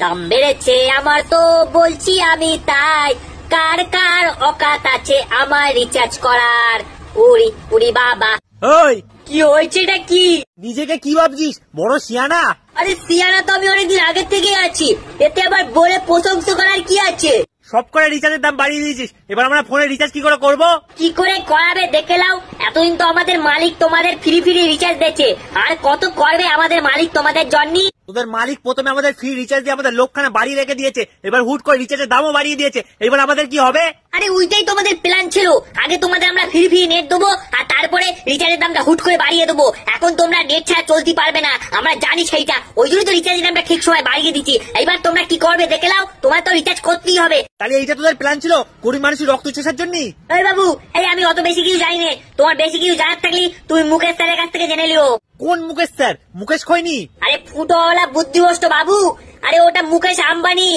দাম বেড়েছে আমার তো বলছি আমি তাই, কার কার অকাত আছে আমার রিচার্জ করার। উড়ি উড়ি বাবা। ওই কি হয়েছে এটা কি? নিজেকে কি ভাবছিস, বড় শিয়ানা? আরে সিয়ানা তো আমি অনেকদিন আগে থেকে আছি, এতে আবার বলে প্রশংসা করার কি আছে? সব করে রিচার্জের দাম বাড়িয়ে দিয়েছিস, এবার আমরা ফোনে রিচার্জ কি করে করব? কি করে করাবে দেখে নাও। এতদিন তো আমাদের মালিক তোমাদের ফ্রি ফ্রি রিচার্জ দিয়েছে, আর কত করবে আমাদের মালিক তোমাদের জন্য? তোদের মালিক প্রথমে আমাদের ফ্রি রিচার্জ দিয়ে আমাদের লোকখানা বাড়িয়ে রেখে দিয়েছে, এবার হুট করে রিচার্জের দামও বাড়িয়ে দিয়েছে, এবার আমাদের কি হবে? আরে ওইটাই তোমাদের প্ল্যান ছিল, আগে তোমাদের আমরা ফ্রি ফ্রি নেট দেবো আর তারপরে রিচার্জের দামটা হুট করে বাড়িয়ে দেবো। এখন তোমরা নেট ছাড়া চলতে পারবে না, আমরা জানি সেইটা, ওই জন্য তো রিচার্জের দামটা ঠিক সময় বাড়িয়ে দিচ্ছি। এইবার তোমরা কি করবে দেখে নাও, তোমার তো রিচার্জ করতেই হবে। তাহলে এইটা তোদের প্ল্যান ছিল গরিব মানুষের রক্ত চোষার জন্য? এই বাবু, এই আমি অত বেশি কিছু জানি না, তোমার বেশি কিছু জানার থাকলে তুমি মুকেশ স্যারের কাছ থেকে জেনে লিও। কোন মুকেশ স্যার? মুকেশ খৈনি? আরে ফুটোওয়ালা বুদ্ধিভ্রষ্ট বাবু, আরে ওটা মুকেশ আম্বানি।